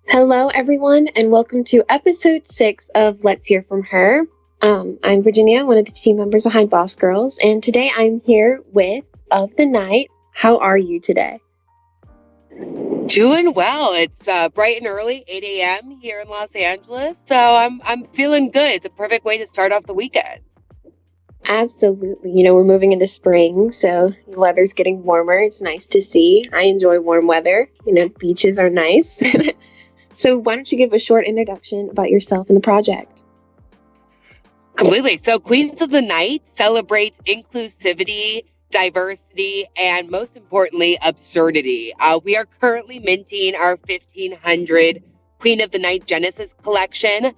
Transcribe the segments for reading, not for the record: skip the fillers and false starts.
Hello, everyone, and welcome to episode 6 of Let's Hear From Her. I'm Virginia, one of the team members behind Boss Girls, and today I'm here with Of the Night. How are you today? Doing well. It's bright and early, 8 a.m. here in Los Angeles, so I'm feeling good. It's a perfect way to start off the weekend. Absolutely. We're moving into spring, so the weather's getting warmer. It's nice to see. I enjoy warm weather. Beaches are nice. So why don't you give a short introduction about yourself and the project? Completely. So Queens of the Night celebrates inclusivity, diversity, and most importantly, absurdity. We are currently minting our 1500 Queen of the Night Genesis collection.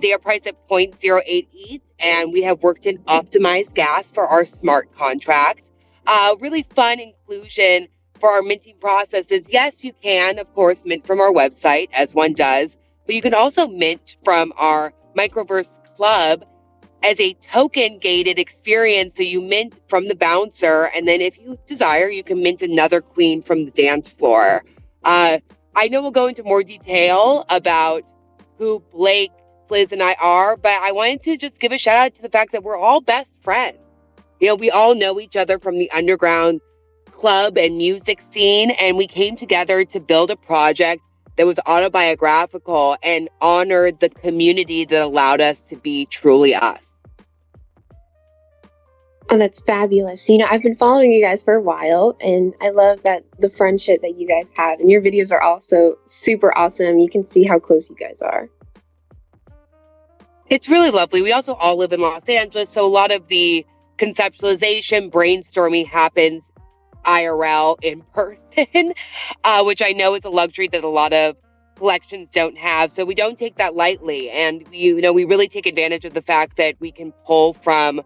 They are priced at zero point zero 0.08 ETH, and we have worked in optimized gas for our smart contract. Really fun inclusion for our minting process is yes, you can, of course, mint from our website, as one does, but you can also mint from our Microverse Club as a token gated experience. So you mint from the bouncer, and then if you desire, you can mint another queen from the dance floor. I know we'll go into more detail about who Blake, Liz, and I are, but I wanted to just give a shout out to the fact that we're all best friends. We all know each other from the underground club and music scene, and we came together to build a project that was autobiographical and honored the community that allowed us to be truly us. Oh, that's fabulous. I've been following you guys for a while, and I love that the friendship that you guys have. And your videos are also super awesome. You can see how close you guys are. It's really lovely. We also all live in Los Angeles, so a lot of the conceptualization, brainstorming happens IRL in person, which I know is a luxury that a lot of collections don't have. So we don't take that lightly. And, we really take advantage of the fact that we can pull from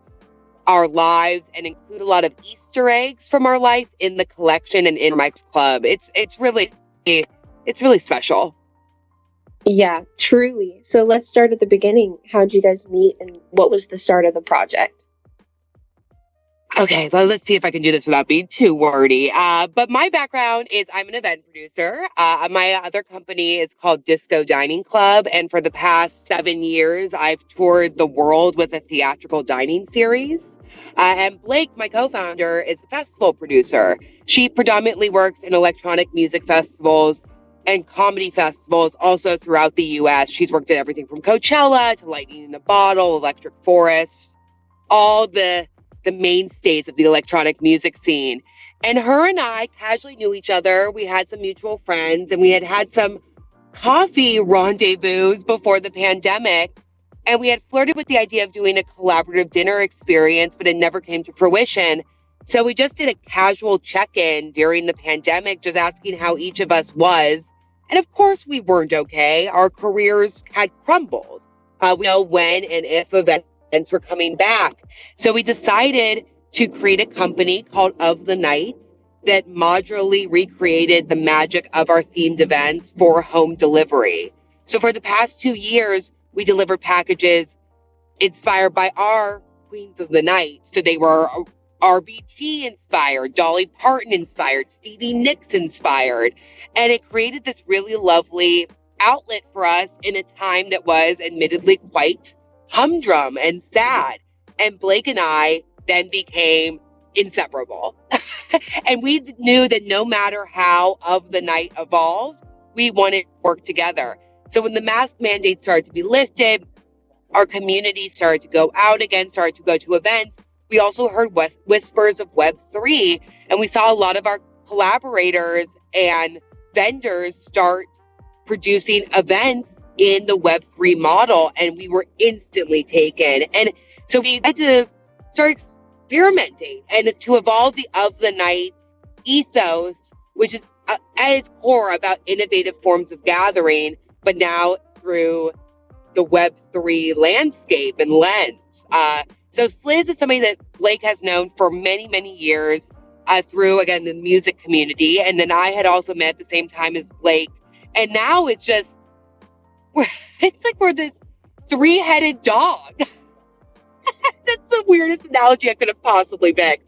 our lives and include a lot of Easter eggs from our life in the collection and in Mike's Club. It's really special. Yeah, truly. So let's start at the beginning. How'd you guys meet, and what was the start of the project? Okay, well, let's see if I can do this without being too wordy. But my background is I'm an event producer. My other company is called Disco Dining Club. And for the past 7 years, I've toured the world with a theatrical dining series. And Blake, my co founder, is a festival producer. She predominantly works in electronic music festivals and comedy festivals also throughout the US. She's worked at everything from Coachella to Lightning in a Bottle, Electric Forest, all the mainstays of the electronic music scene. And her and I casually knew each other. We had some mutual friends, and we had some coffee rendezvous before the pandemic. And we had flirted with the idea of doing a collaborative dinner experience, but it never came to fruition. So we just did a casual check in during the pandemic, just asking how each of us was. And of course, we weren't okay. Our careers had crumbled. We know when and if events were coming back. So we decided to create a company called Of the Night that modularly recreated the magic of our themed events for home delivery. So for the past 2 years, we delivered packages inspired by our Queens of the Night. So they were RBG inspired, Dolly Parton inspired, Stevie Nicks inspired. And it created this really lovely outlet for us in a time that was admittedly quite humdrum and sad. And Blake and I then became inseparable. And we knew that no matter how Of the Night evolved, we wanted to work together. So when the mask mandate started to be lifted, our community started to go out again, started to go to events. We also heard whispers of Web3, and we saw a lot of our collaborators and vendors start producing events in the Web3 model, and we were instantly taken. And so we had to start experimenting and to evolve the Of the Night ethos, which is at its core about innovative forms of gathering, but now through the Web3 landscape and lens. So Sliz is somebody that Blake has known for many, many years through, again, the music community. And then I had also met at the same time as Blake. And now it's just, it's like we're this three-headed dog. That's the weirdest analogy I could have possibly picked.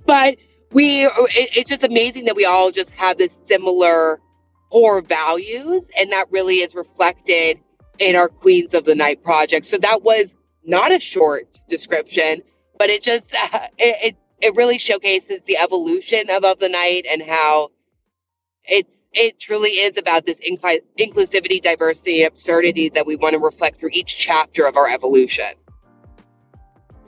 But it's just amazing that we all just have this similar core values, and that really is reflected in our Queens of the Night project. So that was not a short description, but it just it really showcases the evolution of the night and how it truly is about this inclusivity, diversity, absurdity that we want to reflect through each chapter of our evolution.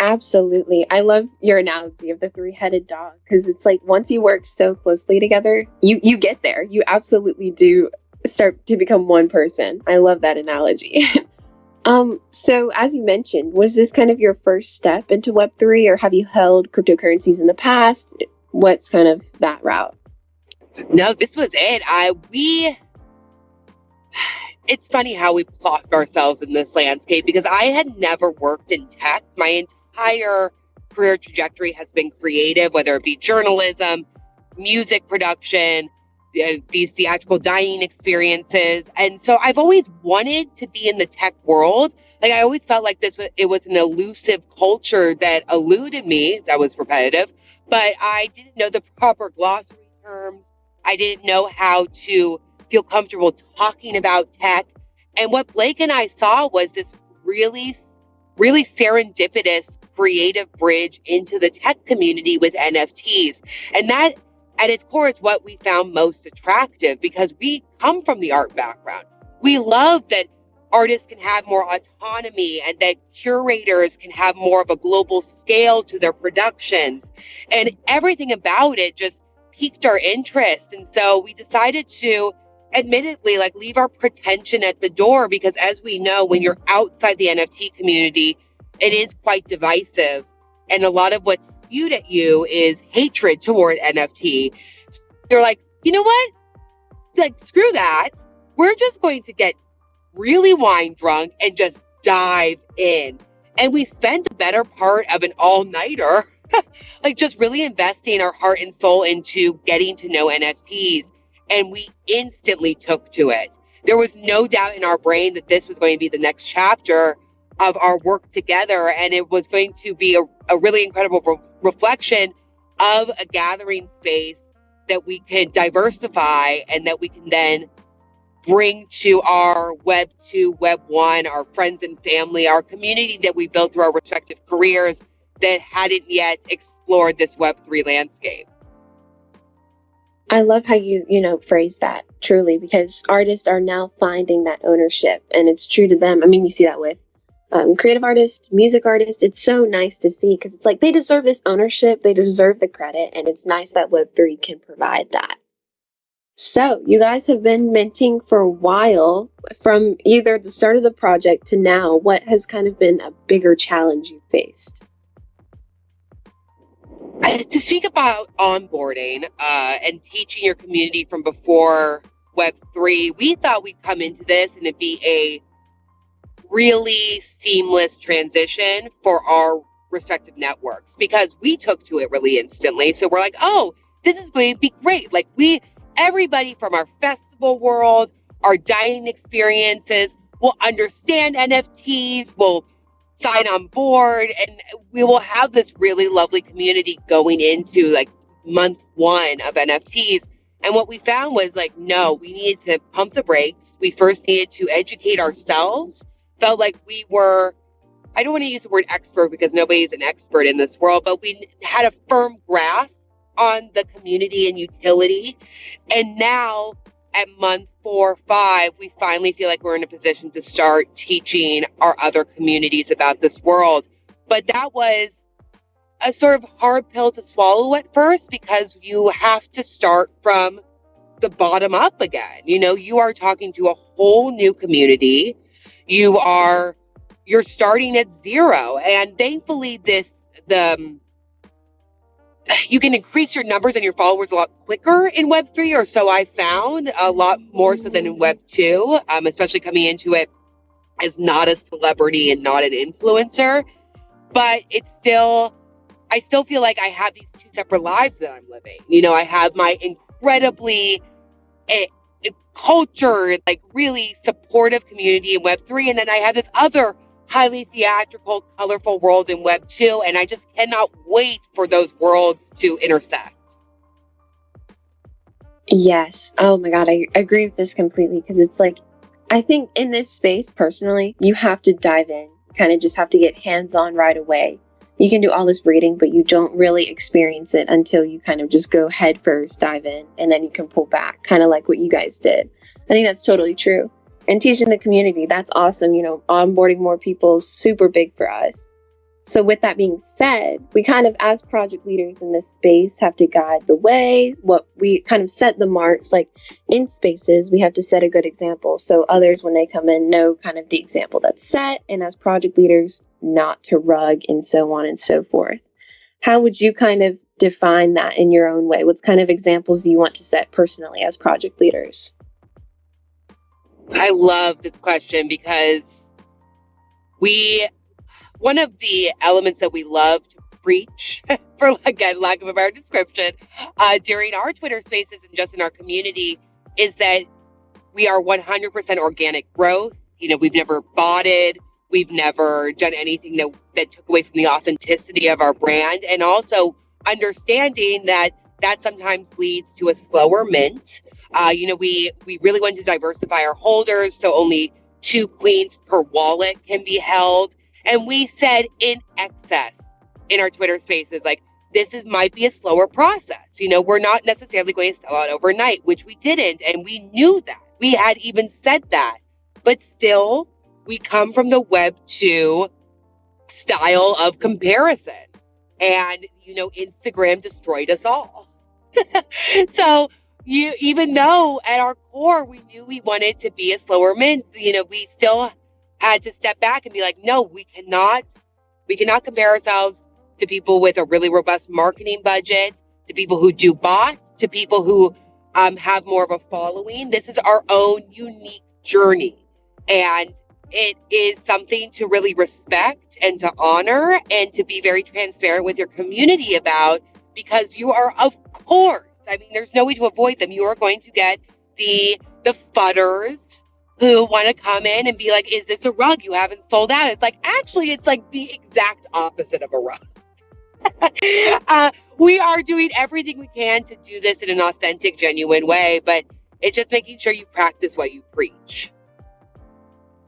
Absolutely. I love your analogy of the three-headed dog, because it's like once you work so closely together, you get there. You absolutely do start to become one person. I love that analogy. So as you mentioned, was this kind of your first step into Web3, or have you held cryptocurrencies in the past? What's kind of that route? No, this was it. It's funny how we plot ourselves in this landscape because I had never worked in tech. My entire career trajectory has been creative, whether it be journalism, music production, these theatrical dining experiences. And so I've always wanted to be in the tech world. Like I always felt like it was an elusive culture that eluded me. That was repetitive, but I didn't know the proper glossary terms. I didn't know how to feel comfortable talking about tech. And what Blake and I saw was this really, really serendipitous creative bridge into the tech community with NFTs. And that at its core is what we found most attractive because we come from the art background. We love that artists can have more autonomy and that curators can have more of a global scale to their productions. And everything about it just piqued our interest. And so we decided to admittedly like leave our pretension at the door because as we know, when you're outside the NFT community, it is quite divisive. And a lot of what's spewed at you is hatred toward NFT. So they're like, you know what? Like, screw that. We're just going to get really wine drunk and just dive in. And we spent the better part of an all-nighter, like just really investing our heart and soul into getting to know NFTs. And we instantly took to it. There was no doubt in our brain that this was going to be the next chapter of our work together. And it was going to be a really incredible reflection of a gathering space that we can diversify and that we can then bring to our Web 2, Web 1, our friends and family, our community that we built through our respective careers that hadn't yet explored this Web 3 landscape. I love how you phrase that truly, because artists are now finding that ownership and it's true to them. I mean, you see that with creative artists, music artists. It's so nice to see because it's like they deserve this ownership, they deserve the credit, and it's nice that Web3 can provide that. So you guys have been minting for a while. From either the start of the project to now, what has kind of been a bigger challenge you faced? To speak about onboarding and teaching your community from before Web3, we thought we'd come into this and it'd be a really seamless transition for our respective networks because we took to it really instantly. So we're like, oh, this is going to be great. Like everybody from our festival world, our dining experiences will understand NFTs, will sign on board, and we will have this really lovely community going into like month 1 of NFTs. And what we found was like, no, we needed to pump the brakes. We first needed to educate ourselves. Felt like we were, I don't want to use the word expert because nobody's an expert in this world, but we had a firm grasp on the community and utility. And now at month 4 or 5, we finally feel like we're in a position to start teaching our other communities about this world. But that was a sort of hard pill to swallow at first because you have to start from the bottom up again. You are talking to a whole new community. You're starting at zero. And thankfully you can increase your numbers and your followers a lot quicker in Web3, or so I found, a lot more so than in Web 2, especially coming into it as not a celebrity and not an influencer. But I still feel like I have these 2 separate lives that I'm living. I have my incredibly cultured, like really supportive community in Web3, and then I have this other highly theatrical, colorful world in Web 2, and I just cannot wait for those worlds to intersect. Yes. Oh my God. I agree with this completely because it's like, I think in this space, personally, you have to dive in. You kind of just have to get hands on right away. You can do all this reading, but you don't really experience it until you kind of just go head first, dive in, and then you can pull back, kind of like what you guys did. I think that's totally true. And teaching the community, that's awesome. Onboarding more people is super big for us. So, with that being said, we kind of, as project leaders in this space, have to guide the way. What we kind of set the marks, like in spaces, we have to set a good example. So, others, when they come in, know kind of the example that's set. And as project leaders, not to rug and so on and so forth. How would you kind of define that in your own way? What kind of examples do you want to set personally as project leaders? I love this question because one of the elements that we love to preach, for again, lack of a better description, during our Twitter spaces and just in our community is that we are 100% organic growth. We've never botted. We've never done anything that took away from the authenticity of our brand. And also understanding that sometimes leads to a slower mint. We really want to diversify our holders, so only 2 queens per wallet can be held. And we said in excess in our Twitter spaces, like, might be a slower process. We're not necessarily going to sell out overnight, which we didn't. And we knew that. We had even said that. But still, we come from the Web 2 style of comparison. And, Instagram destroyed us all. So even though at our core, we knew we wanted to be a slower mint, we still had to step back and be like, no, we cannot compare ourselves to people with a really robust marketing budget, to people who do bots, to people who have more of a following. This is our own unique journey. And it is something to really respect and to honor and to be very transparent with your community about, because you are, of course, there's no way to avoid them. You are going to get the fudders who want to come in and be like, is this a rug? You haven't sold out. It's like, actually, it's like the exact opposite of a rug. We are doing everything we can to do this in an authentic, genuine way, but it's just making sure you practice what you preach.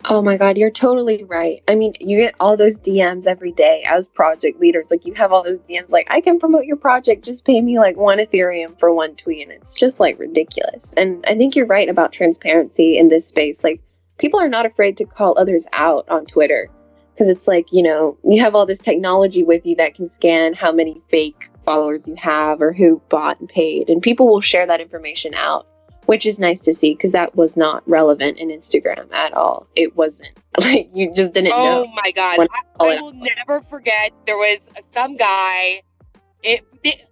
Oh my God, you're totally right. You get all those DMs every day as project leaders. Like, you have all those DMs like, I can promote your project, just pay me like 1 Ethereum for 1 tweet. And it's just like ridiculous. And I think you're right about transparency in this space. Like, people are not afraid to call others out on Twitter because it's like, you have all this technology with you that can scan how many fake followers you have or who bought and paid. And people will share that information out, which is nice to see because that was not relevant in Instagram at all. It wasn't. Like, you just didn't know. Oh my God. I will never forget. There was some guy,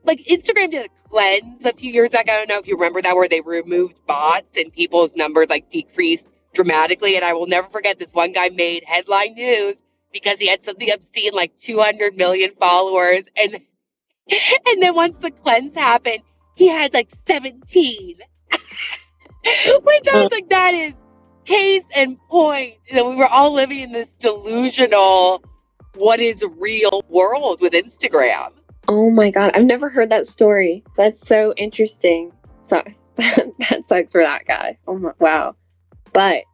like Instagram did a cleanse a few years ago. I don't know if you remember that, where they removed bots and people's numbers like decreased dramatically. And I will never forget, this one guy made headline news because he had something obscene like 200 million followers. And then once the cleanse happened, he had like 17. Which I was like, that is case in point. We were all living in this delusional, what is real world with Instagram. Oh my God, I've never heard that story. That's so interesting. So that sucks for that guy. Oh my, wow. But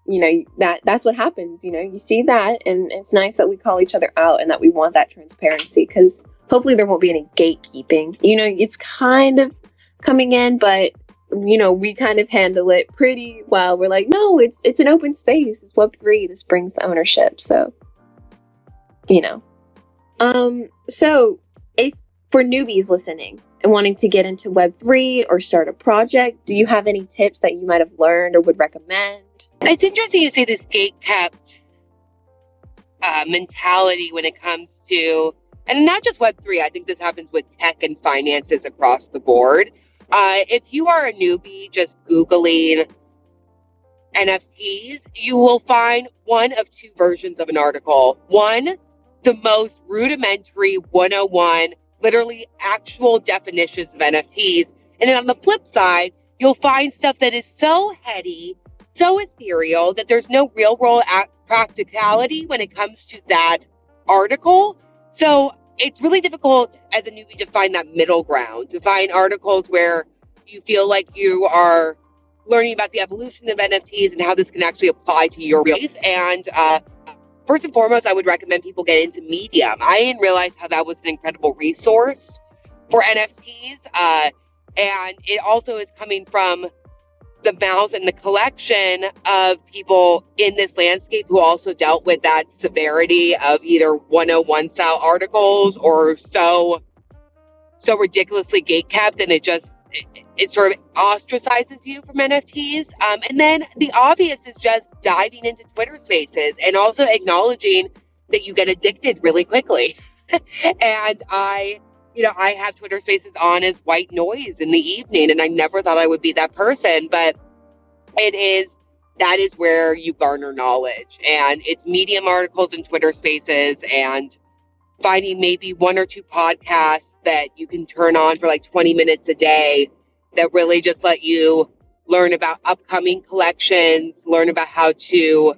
that's what happens. You see that, and it's nice that we call each other out and that we want that transparency, because hopefully there won't be any gatekeeping. It's kind of coming in, but we kind of handle it pretty well. We're like, no, it's an open space. It's Web3. This brings the ownership. So, so if for newbies listening and wanting to get into Web3 or start a project, do you have any tips that you might have learned or would recommend? It's interesting you say this gate-kept mentality when it comes to, and not just Web3, I think this happens with tech and finances across the board. If you are a newbie just Googling NFTs, you will find one of 2 versions of an article. One, the most rudimentary 101, literally actual definitions of NFTs. And then on the flip side, you'll find stuff that is so heady, so ethereal, that there's no real world practicality when it comes to that article. So it's really difficult as a newbie to find that middle ground, to find articles where, you feel like you are learning about the evolution of NFTs and how this can actually apply to your life. And first and foremost, I would recommend people get into Medium. I didn't realize how that was an incredible resource for NFTs. And it also is coming from the mouth and the collection of people in this landscape who also dealt with that severity of either 101 style articles or so ridiculously gatekept, and it sort of ostracizes you from NFTs. And then the obvious is just diving into Twitter Spaces and also acknowledging that you get addicted really quickly. And I have Twitter Spaces on as white noise in the evening, and I never thought I would be that person, but that is where you garner knowledge. And it's Medium articles and Twitter Spaces, and finding maybe one or two podcasts that you can turn on for like 20 minutes a day that really just let you learn about upcoming collections, learn about how to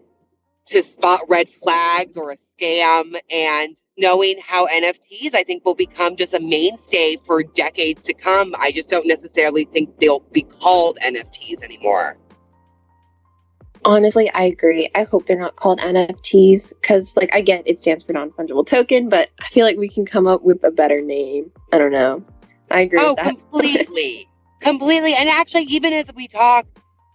spot red flags or a scam, and knowing how NFTs, I think, will become just a mainstay for decades to come. I just don't necessarily think they'll be called NFTs anymore. Honestly, I agree. I hope they're not called NFTs because, like, I get it stands for non-fungible token, but I feel like we can come up with a better name. I don't know. I agree with that. Completely. Completely. And actually, even as we talk,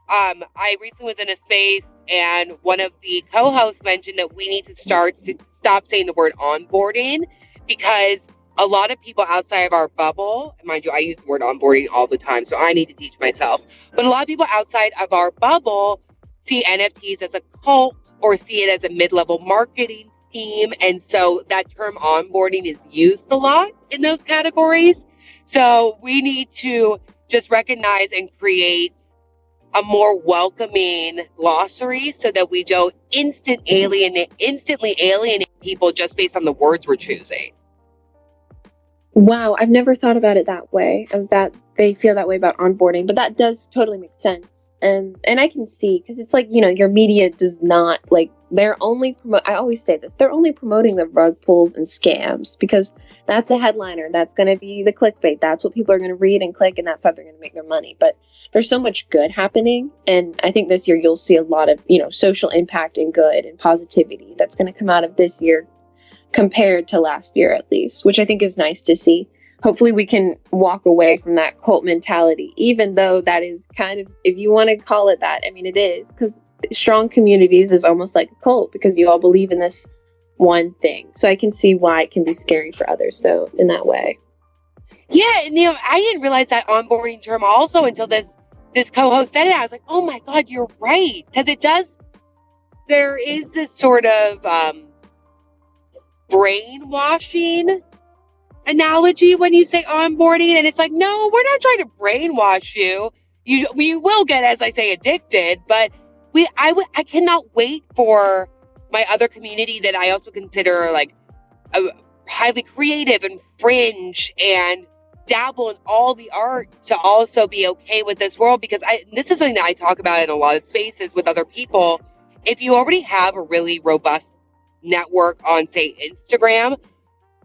I recently was in a space and one of the co-hosts mentioned that we need to stop saying the word onboarding, because a lot of people outside of our bubble, mind you, I use the word onboarding all the time, so I need to teach myself. But a lot of people outside of our bubble see NFTs as a cult or see it as a mid-level marketing scheme. And so that term onboarding is used a lot in those categories. So we need to just recognize and create a more welcoming glossary so that we don't instantly alienate people just based on the words we're choosing. Wow, I've never thought about it that way, of that they feel that way about onboarding, but that does totally make sense. And I can see, because it's like, your media does not, like, they're only I always say this, they're only promoting the rug pulls and scams because that's a headliner, that's going to be the clickbait, that's what people are going to read and click, and that's how they're going to make their money. But there's so much good happening, and I think this year you'll see a lot of, social impact and good and positivity that's going to come out of this year compared to last year, at least, which I think is nice to see. Hopefully we can walk away from that cult mentality, even though that is kind of, if you want to call it that, I mean, it is, because strong communities is almost like a cult because you all believe in this one thing. So I can see why it can be scary for others, though, in that way. Yeah, and I didn't realize that onboarding term also until this co-host said it. I was like, oh my God, you're right. Because there is this sort of brainwashing analogy when you say onboarding, and it's like, no, we're not trying to brainwash you. We will get, as I say, addicted, but I cannot wait for my other community that I also consider like highly creative and fringe and dabble in all the art to also be okay with this world, because this is something that I talk about in a lot of spaces with other people. If you already have a really robust network on, say, Instagram,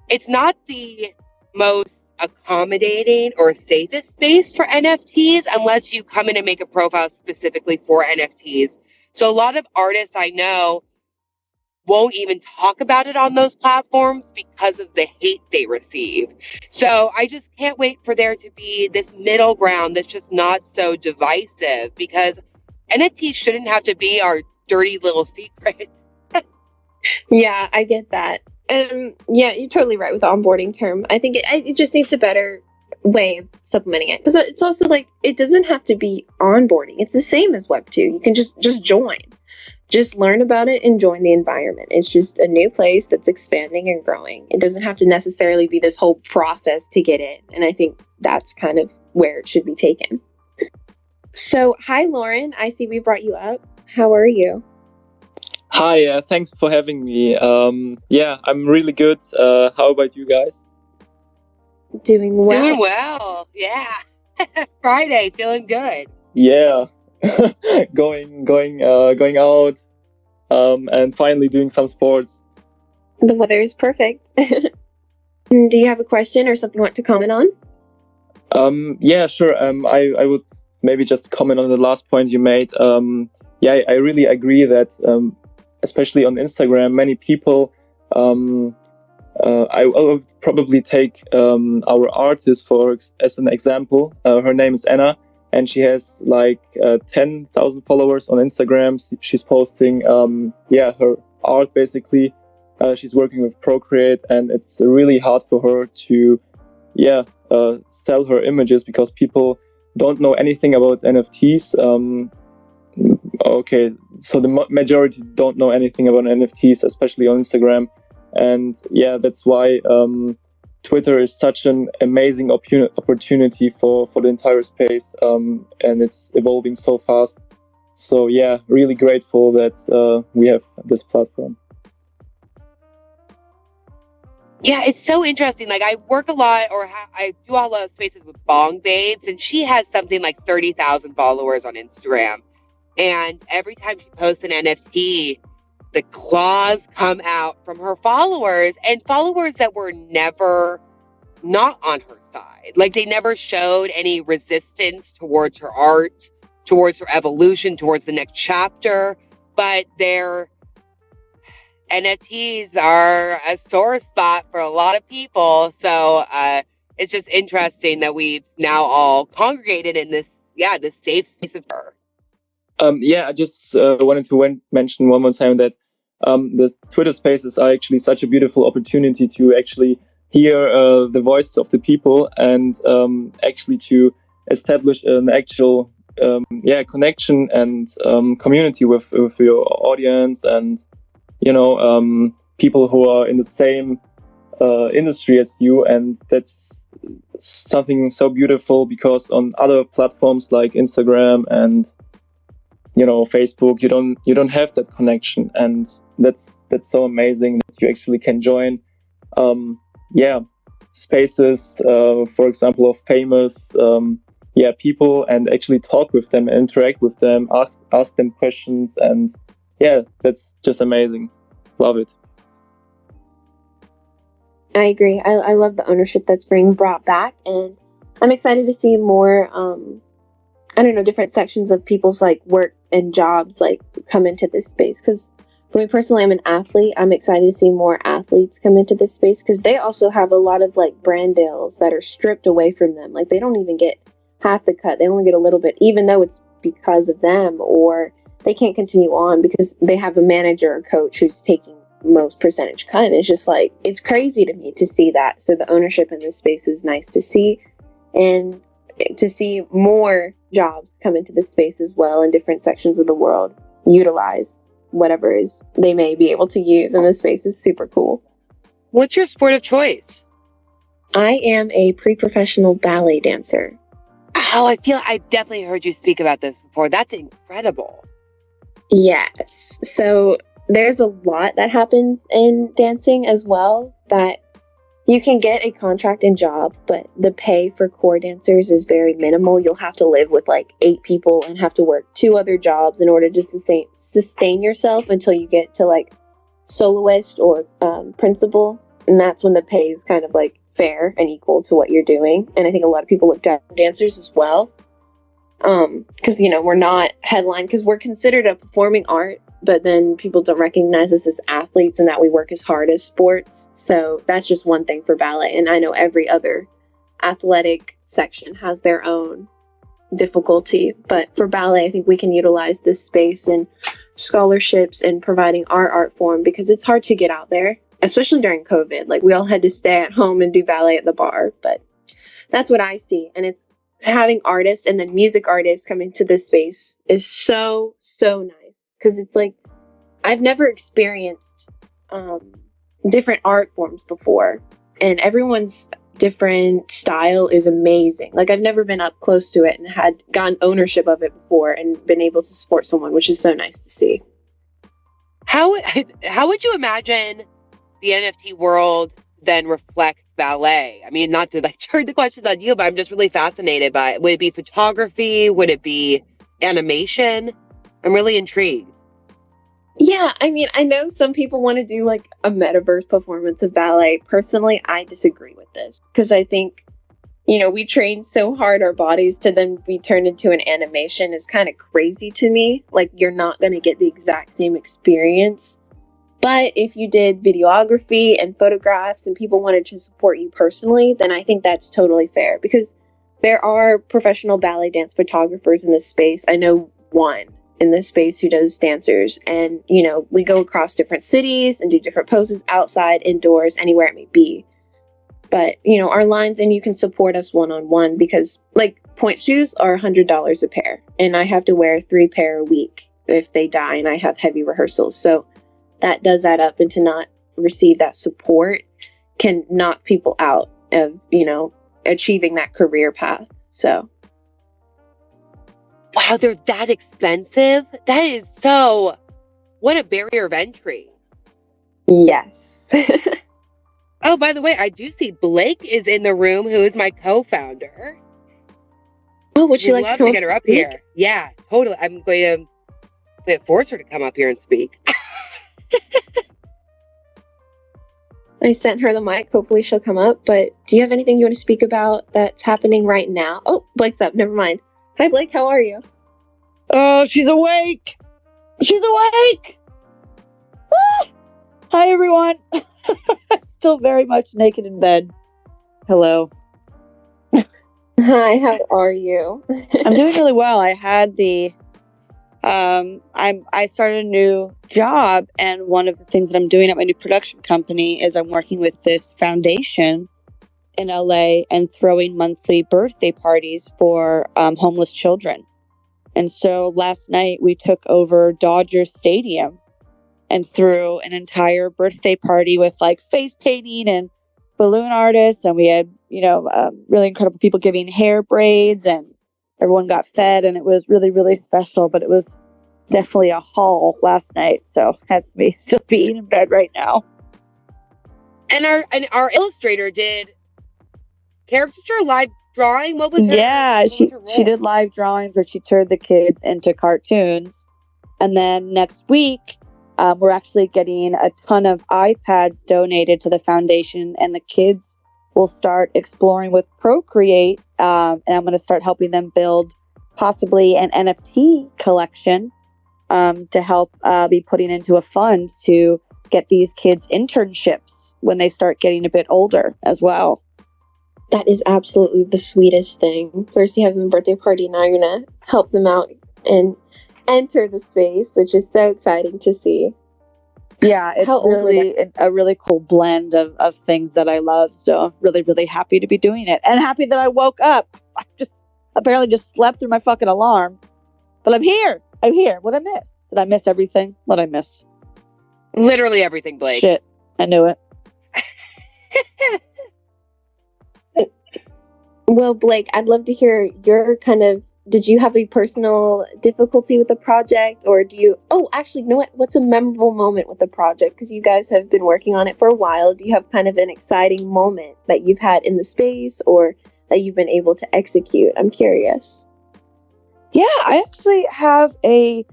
it's not the most accommodating or safest space for NFTs unless you come in and make a profile specifically for NFTs. So a lot of artists I know won't even talk about it on those platforms because of the hate they receive. So I just can't wait for there to be this middle ground that's just not so divisive, because NFTs shouldn't have to be our dirty little secret. Yeah, I get that. Yeah, you're totally right with the onboarding term. I think it just needs a better way of supplementing it, because it's also like, it doesn't have to be onboarding. It's the same as Web 2. You can just join. Just learn about it and join the environment. It's just a new place that's expanding and growing. It doesn't have to necessarily be this whole process to get in. And I think that's kind of where it should be taken. So, hi, Lauren. I see we brought you up. How are you? Hi, thanks for having me. Yeah, I'm really good. How about you guys? Doing well. Doing well, yeah. Friday, feeling good. Yeah, going out, and finally doing some sports. The weather is perfect. Do you have a question or something you want to comment on? Yeah, sure. I would maybe just comment on the last point you made. Yeah, I really agree that, especially on Instagram, many people, I would probably take our artist as an example. Her name is Anna, and she has like 10,000 followers on Instagram. She's posting, yeah, her art basically. She's working with Procreate, and it's really hard for her to, yeah, sell her images because people don't know anything about NFTs. Okay, so the majority don't know anything about NFTs, especially on Instagram, and yeah, that's why Twitter is such an amazing opportunity for the entire space, and it's evolving so fast. So yeah, really grateful that we have this platform. Yeah, it's so interesting. Like I work a lot, or I do a lot of spaces with Bong Babes, and she has something like 30,000 followers on Instagram. And every time she posts an NFT, the claws come out from her followers, and followers that were never not on her side. Like they never showed any resistance towards her art, towards her evolution, towards the next chapter, but they're NFTs are a sore spot for a lot of people. So it's just interesting that we've now all congregated in this, this safe space of her. Yeah, I just wanted to mention one more time that the Twitter spaces are actually such a beautiful opportunity to actually hear the voices of the people and actually to establish an actual connection and community with your audience and people who are in the same industry as you, and that's something so beautiful because on other platforms like Instagram and Facebook, you don't have that connection, and that's so amazing that you actually can join spaces, for example, of famous people, and actually talk with them, interact with them, ask them questions, and yeah, that's just amazing. Love it. I agree. I love the ownership that's being brought back, and I'm excited to see more different sections of people's like work and jobs like come into this space. Because for me personally, I'm an athlete. I'm excited to see more athletes come into this space because they also have a lot of like brand deals that are stripped away from them. Like they don't even get half the cut. They only get a little bit, even though it's because of them, or they can't continue on because they have a manager or coach who's taking most percentage cut. And it's just like, it's crazy to me to see that. So the ownership in this space is nice to see, and to see more jobs come into this space as well in different sections of the world, utilize whatever is they may be able to use in this space is super cool. What's your sport of choice? I am a pre-professional ballet dancer. Oh, I've definitely heard you speak about this before. That's incredible. Yes. So there's a lot that happens in dancing as well, that you can get a contract and job, but the pay for core dancers is very minimal. You'll have to live with like 8 people and have to work 2 other jobs in order to sustain yourself until you get to like soloist or principal. And that's when the pay is kind of like fair and equal to what you're doing. And I think a lot of people look down on dancers as well. Because, we're not headline, because we're considered a performing art, but then people don't recognize us as athletes and that we work as hard as sports. So that's just one thing for ballet. And I know every other athletic section has their own difficulty. But for ballet, I think we can utilize this space and scholarships and providing our art form, because it's hard to get out there, especially during COVID. Like we all had to stay at home and do ballet at the bar. But that's what I see. And it's having artists and then music artists come into this space is so, so nice. Because it's like, I've never experienced different art forms before. And everyone's different style is amazing. Like, I've never been up close to it and had gotten ownership of it before and been able to support someone, which is so nice to see. How would you imagine the NFT world then reflects ballet? I mean, not to like turn the questions on you, but I'm just really fascinated by it. Would it be photography? Would it be animation? I'm really intrigued. Yeah, I mean, I know some people want to do like a metaverse performance of ballet. Personally, I disagree with this because I think we train so hard our bodies to then be turned into an animation is kind of crazy to me. Like, you're not going to get the exact same experience. But if you did videography and photographs and people wanted to support you personally, then I think that's totally fair, because there are professional ballet dance photographers in this space. I know one in this space who does dancers, and we go across different cities and do different poses outside, indoors, anywhere it may be. But our lines, and you can support us one-on-one, because like point shoes are $100 a pair, and I have to wear 3 pair a week if they die, and I have heavy rehearsals. So that does add up, and to not receive that support can knock people out of achieving that career path. So wow, they're that expensive? That is so, what a barrier of entry. yes. Oh, by the way, I do see Blake is in the room, who is my co-founder. Oh, would you like love to come to get her up speak? here? Yeah, totally. I'm going to force her to come up here and speak. I sent her the mic. Hopefully she'll come up. But do you have anything you want to speak about that's happening right now? Oh, Blake's up. Never mind. Hi, Blake. How are you? Oh, she's awake. She's awake. Ah! Hi, everyone. Still very much naked in bed. Hello. Hi, how are you? I'm doing really well. I had I started a new job, and one of the things that I'm doing at my new production company is I'm working with this foundation in LA and throwing monthly birthday parties for homeless children. And so last night we took over Dodger Stadium and threw an entire birthday party with like face painting and balloon artists, and we had really incredible people giving hair braids, and everyone got fed, and it was really, really special. But it was definitely a haul last night, so hence me still being in bed right now. And our illustrator did caricature live drawing. What was her? Yeah, what was her she did live drawings where she turned the kids into cartoons. And then next week, we're actually getting a ton of iPads donated to the foundation, and the kids will start exploring with Procreate. And I'm going to start helping them build possibly an NFT collection to help be putting into a fund to get these kids internships when they start getting a bit older as well. That is absolutely the sweetest thing. First you have them birthday party, now you're going to help them out and enter the space, which is so exciting to see. Yeah, it's really a really cool blend of things that I love. So I'm really, really happy to be doing it, and happy that I woke up. I apparently just slept through my fucking alarm, but I'm here. I'm here. What I miss? Did I miss everything? What I miss? Literally everything, Blake. Shit, I knew it. Well, Blake, I'd love to hear your did you have a personal difficulty with the project, or actually, you know what? What's a memorable moment with the project? Because you guys have been working on it for a while. Do you have kind of an exciting moment that you've had in the space, or that you've been able to execute? I'm curious. Yeah, I actually have a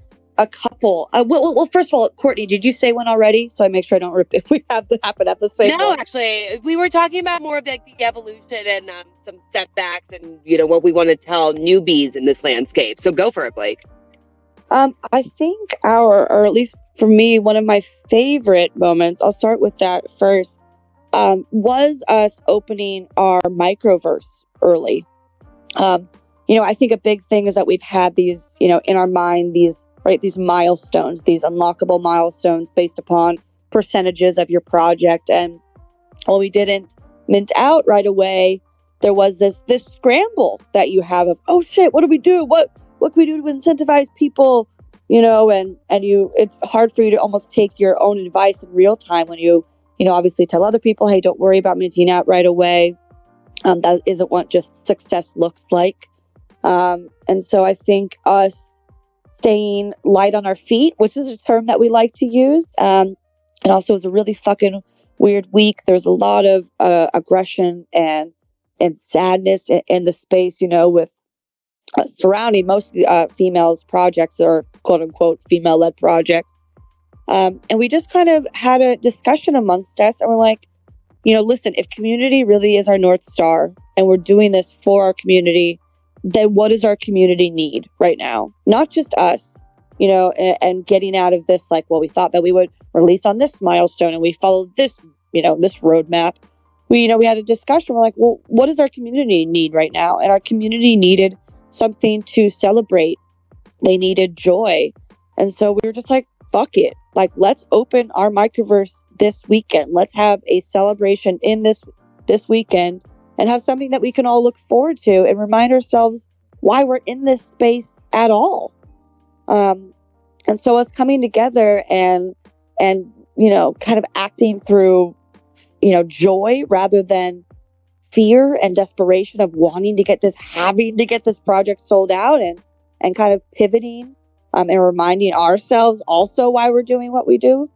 couple. Well, first of all, Courtney, did you say one already? So I make sure I don't if we have to happen at the same. No, actually, we were talking about more of the evolution and some setbacks, and what we want to tell newbies in this landscape. So go for it, Blake. I think or at least for me, one of my favorite moments, I'll start with that first, was us opening our microverse early. I think a big thing is that we've had these, in our mind, these milestones, these unlockable milestones based upon percentages of your project. And while we didn't mint out right away, there was this scramble that you have of, oh shit, what do we do? What can we do to incentivize people? And it's hard for you to almost take your own advice in real time when you obviously tell other people, hey, don't worry about minting out right away. That isn't what just success looks like. And so I think us staying light on our feet, which is a term that we like to use. And also, it was a really fucking weird week. There's a lot of aggression and sadness in the space, with surrounding mostly females projects, or quote unquote female-led projects. And we just kind of had a discussion amongst us, and we're like, listen, if community really is our North Star, and we're doing this for our community, then what does our community need right now? Not just us, and getting out of this, like, well, we thought that we would release on this milestone and we followed this, this roadmap. We had a discussion. We're like, well, what does our community need right now? And our community needed something to celebrate. They needed joy. And so we were just like, fuck it. Like, let's open our microverse this weekend. Let's have a celebration in this weekend and have something that we can all look forward to and remind ourselves why we're in this space at all. And so us coming together and kind of acting through, joy rather than fear and desperation of having to get this project sold out, and kind of pivoting, and reminding ourselves also why we're doing what we do.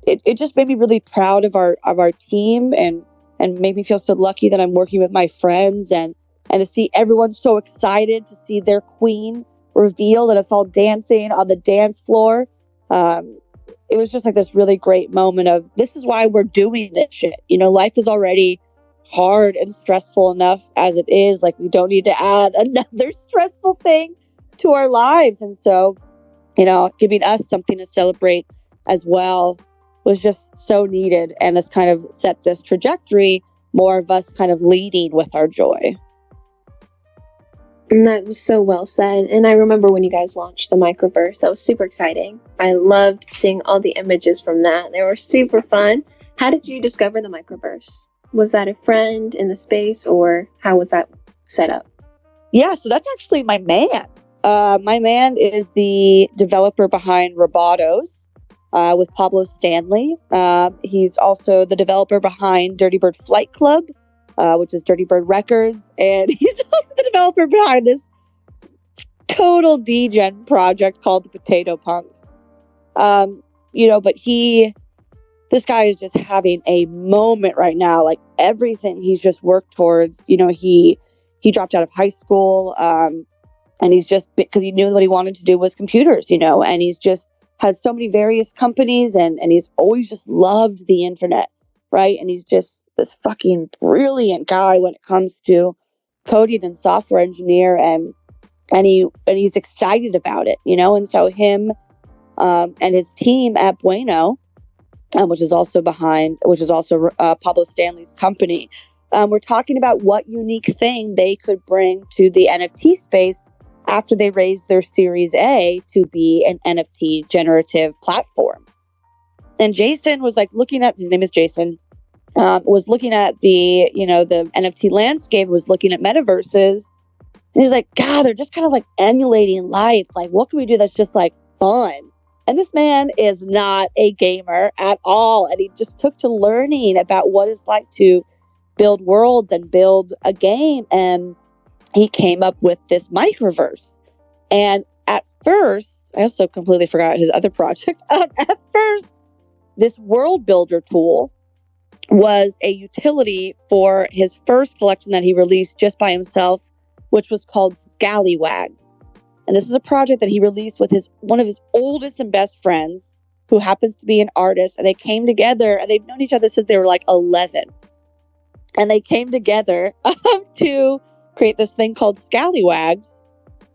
It just made me really proud of our team, and made me feel so lucky that I'm working with my friends, and to see everyone so excited to see their queen revealed and us all dancing on the dance floor. It was just like this really great moment of, this is why we're doing this shit. Life is already hard and stressful enough as it is. Like, we don't need to add another stressful thing to our lives. And so, giving us something to celebrate as well was just so needed, and has kind of set this trajectory, more of us kind of leading with our joy. And that was so well said. And I remember when you guys launched the microverse, that was super exciting. I loved seeing all the images from that. They were super fun. How did you discover the microverse? Was that a friend in the space, or how was that set up? Yeah, so that's actually my man. My man is the developer behind Robotos, with Pablo Stanley. He's also the developer behind Dirty Bird Flight Club, which is Dirty Bird Records. And he's also the developer behind this total degen project called the Potato Punks. But this guy is just having a moment right now. Like, everything he's just worked towards, he dropped out of high school, and he's just, because he knew what he wanted to do was computers, and he's just has so many various companies, and he's always just loved the internet, right? And he's just this fucking brilliant guy when it comes to coding and software engineer, and he's excited about it, and so him and his team at Bueno, which is also Pablo Stanley's company, we're talking about what unique thing they could bring to the NFT space after they raised their Series A to be an NFT generative platform. And Jason was like looking at, his name is Jason, was looking at the NFT landscape, was looking at metaverses, and he's like, God, they're just kind of like emulating life. Like, what can we do that's just like fun? And this man is not a gamer at all. And he just took to learning about what it's like to build worlds and build a game. And he came up with this microverse. And at first, I also completely forgot his other project. At first, this world builder tool was a utility for his first collection that he released just by himself, which was called Scallywags. And this is a project that he released with one of his oldest and best friends, who happens to be an artist. And they came together, and they've known each other since they were like 11. And they came together to create this thing called Scallywags.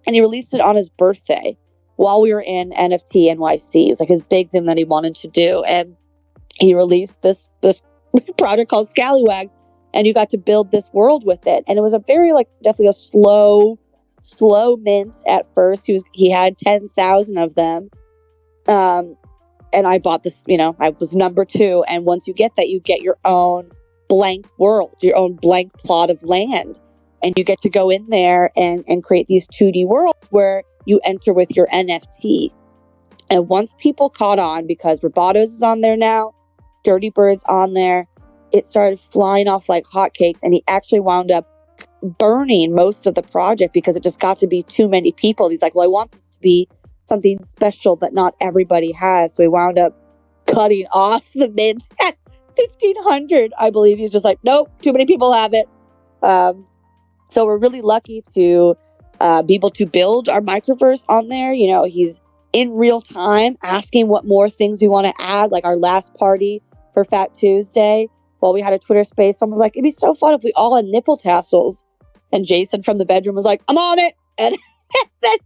And he released it on his birthday while we were in NFT NYC. It was like his big thing that he wanted to do. And he released this project called Scallywags, and you got to build this world with it. And it was a very, like, definitely a slow mint at first. He had 10,000 of them. And I bought this, I was number 2. And once you get that, you get your own blank world, your own blank plot of land. And you get to go in there and create these 2D worlds where you enter with your NFT. And once people caught on, because Robotos is on there now, Dirty Bird's on there, it started flying off like hotcakes. And he actually wound up burning most of the project because it just got to be too many people. He's like, well, I want this to be something special that not everybody has. So he wound up cutting off the mint at 1,500, I believe. He's just like, nope, too many people have it. So we're really lucky to be able to build our microverse on there. He's in real time asking what more things we want to add, like our last party for Fat Tuesday. while we had a Twitter space, someone was like, it'd be so fun if we all had nipple tassels. And Jason from the bedroom was like, I'm on it. And then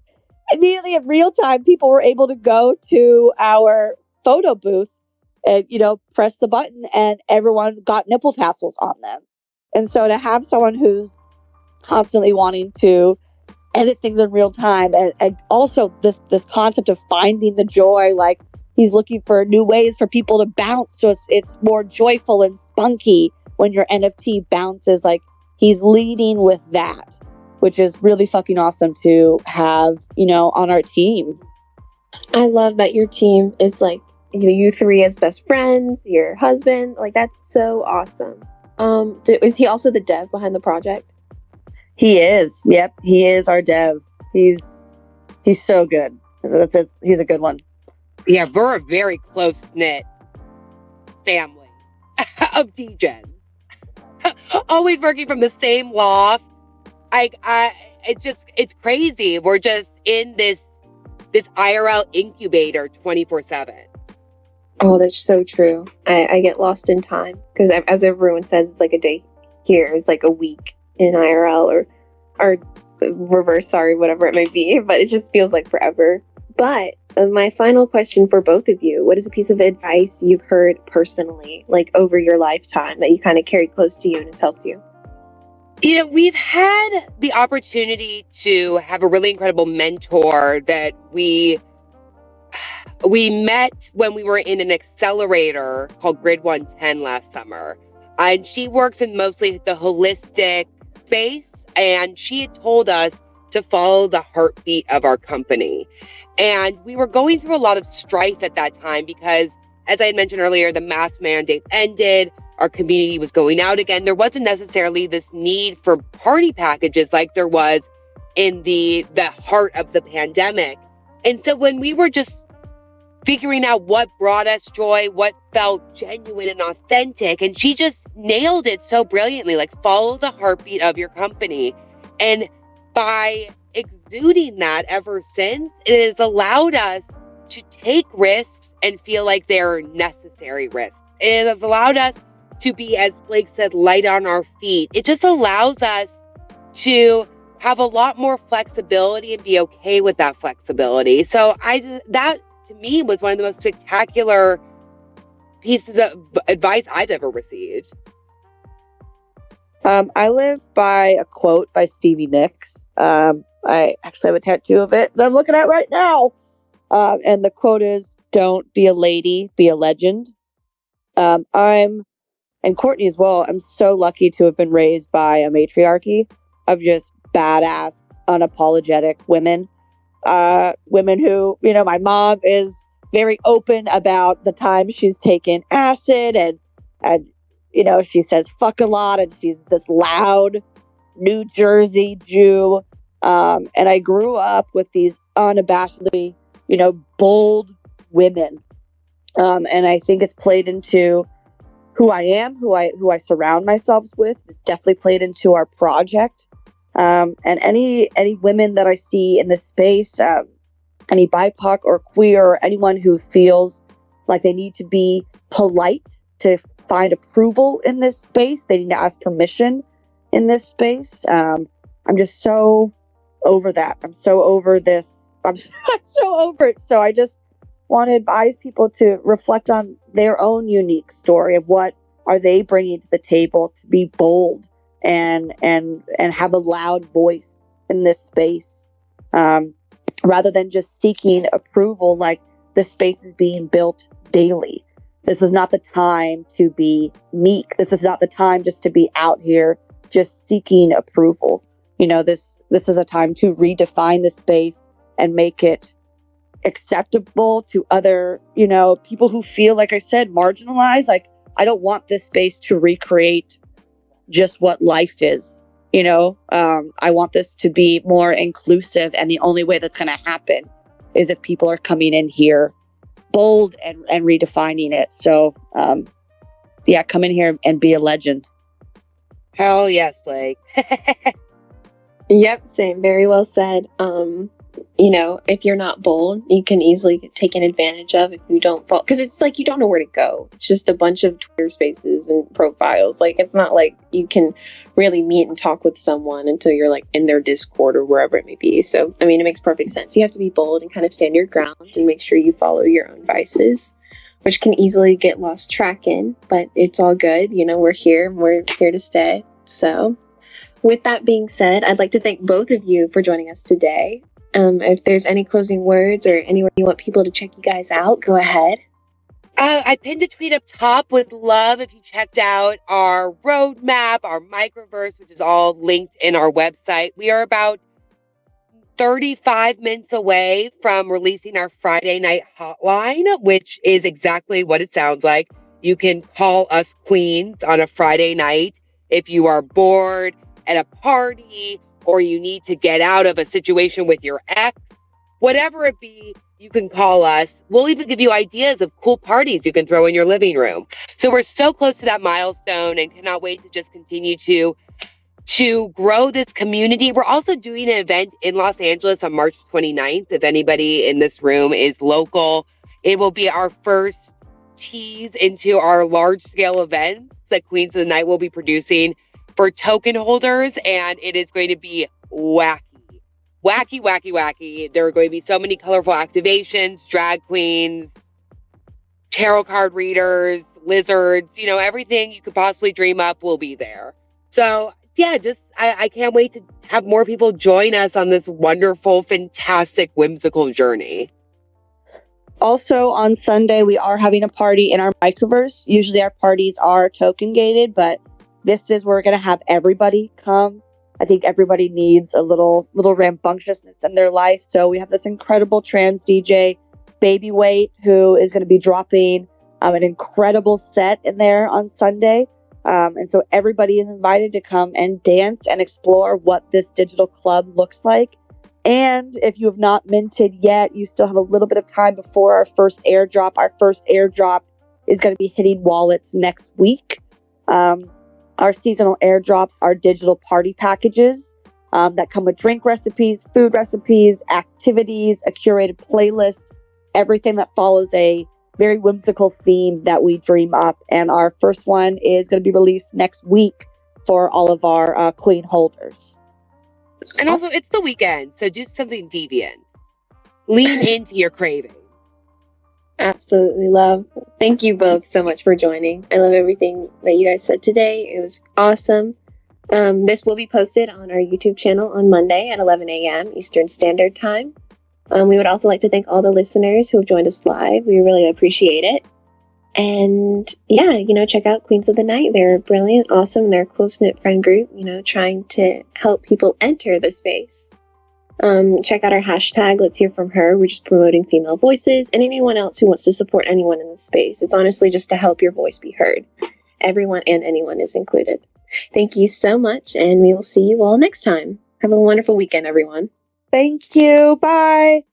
immediately in real time, people were able to go to our photo booth and, press the button and everyone got nipple tassels on them. And so to have someone who's constantly wanting to edit things in real time and also this concept of finding the joy, like he's looking for new ways for people to bounce so it's more joyful and spunky when your NFT bounces. Like he's leading with that, which is really fucking awesome to have, on our team. I love that your team is like you three as best friends, your husband. Like that's so awesome. Is he also the dev behind the project? He is. Yep, he is our dev. He's so good. He's a good one. Yeah, we're a very close-knit family of DJs. Always working from the same loft. It's crazy. We're just in this IRL incubator 24/7. Oh, that's so true. I get lost in time because as everyone says, it's like a day here is like a week in IRL or reverse, whatever it may be, but it just feels like forever. But my final question for both of you, what is a piece of advice you've heard personally, like over your lifetime, that you kind of carry close to you and has helped you? We've had the opportunity to have a really incredible mentor that we met when we were in an accelerator called Grid 110 last summer. And she works in mostly the holistic space. And she had told us to follow the heartbeat of our company. And we were going through a lot of strife at that time because, as I had mentioned earlier, the mask mandate ended. Our community was going out again. There wasn't necessarily this need for party packages like there was in the heart of the pandemic. And so when we were just figuring out what brought us joy, what felt genuine and authentic, and she just nailed it so brilliantly, like follow the heartbeat of your company. And by exuding that ever since, it has allowed us to take risks and feel like they're necessary risks. It has allowed us to be, as Blake said, light on our feet. It just allows us to have a lot more flexibility and be okay with that flexibility. So that to me was one of the most spectacular pieces of advice I've ever received. I live by a quote by Stevie Nicks. I actually have a tattoo of it that I'm looking at right now. And the quote is, "Don't be a lady, be a legend." And Courtney as well, I'm so lucky to have been raised by a matriarchy of just badass, unapologetic women. Women who, my mom is very open about the time she's taken acid and she says fuck a lot and she's this loud New Jersey Jew. And I grew up with these unabashedly, bold women. And I think it's played into who I am, who I surround myself with. It's definitely played into our project. And any women that I see in this space, any BIPOC or queer or anyone who feels like they need to be polite to find approval in this space, they need to ask permission in this space. I'm just so over that. I'm so over this. I'm so over it. So I just want to advise people to reflect on their own unique story of what are they bringing to the table to be bold and have a loud voice in this space, rather than just seeking approval. Like the space is being built daily. This is not the time to be meek. This is not the time just to be out here just seeking approval. This is a time to redefine the space and make it acceptable to other, people who feel, like I said, marginalized. Like, I don't want this space to recreate just what life is. I want this to be more inclusive. And the only way that's going to happen is if people are coming in here bold and redefining it. So, come in here and be a legend. Hell yes, Blake. Yep, same. Very well said. you know, if you're not bold, you can easily get taken advantage of if you don't fall. Because it's like you don't know where to go. It's just a bunch of Twitter spaces and profiles. Like, it's not like you can really meet and talk with someone until you're like in their Discord or wherever it may be. So, I mean, it makes perfect sense. You have to be bold and kind of stand your ground and make sure you follow your own vices, which can easily get lost track in. But it's all good. You know, we're here to stay. So, with that being said, I'd like to thank both of you for joining us today. If there's any closing words or anywhere you want people to check you guys out, go ahead. I pinned a tweet up top. Would love if you checked out our roadmap, our microverse, which is all linked in our website. We are about 35 minutes away from releasing our Friday night hotline, which is exactly what it sounds like. You can call us queens on a Friday night if you are bored at a party or you need to get out of a situation with your ex. Whatever it be, you can call us. We'll even give you ideas of cool parties you can throw in your living room. So we're so close to that milestone and cannot wait to just continue to grow this community. We're also doing an event in Los Angeles on March 29th. If anybody in this room is local, it will be our first tease into our large scale event that Queens of the Night will be producing for token holders. And it is going to be wacky. Wacky, wacky, wacky. There are going to be so many colorful activations, drag queens, tarot card readers, lizards, you know, everything you could possibly dream up will be there. So yeah, I can't wait to have more people join us on this wonderful, fantastic, whimsical journey. Also on Sunday, we are having a party in our microverse. Usually our parties are token gated, but this is where we're going to have everybody come. I think everybody needs a little rambunctiousness in their life. So we have this incredible trans DJ, Baby Weight, who is going to be dropping an incredible set in there on Sunday. And so everybody is invited to come and dance and explore what this digital club looks like. And if you have not minted yet, you still have a little bit of time before our first airdrop. Our first airdrop is going to be hitting wallets next week. Our seasonal airdrops are digital party packages that come with drink recipes, food recipes, activities, a curated playlist, everything that follows a very whimsical theme that we dream up. And our first one is going to be released next week for all of our queen holders. And also, it's the weekend, so do something deviant. Lean into your craving. Absolutely love. Thank you both so much for joining. I love everything that you guys said today. It was awesome. This will be posted on our YouTube channel on Monday at 11 a.m. Eastern Standard Time. We would also like to thank all the listeners who have joined us live. We really appreciate it. And yeah, you know, check out Queens of the Night. They're brilliant, awesome. They're a close-knit friend group, you know, trying to help people enter the space. Check out our hashtag, Let's Hear From Her. We're just promoting female voices and anyone else who wants to support anyone in this space. It's honestly just to help your voice be heard. Everyone and anyone is included. Thank you so much, and we will see you all next time. Have a wonderful weekend, everyone. Thank you. Bye.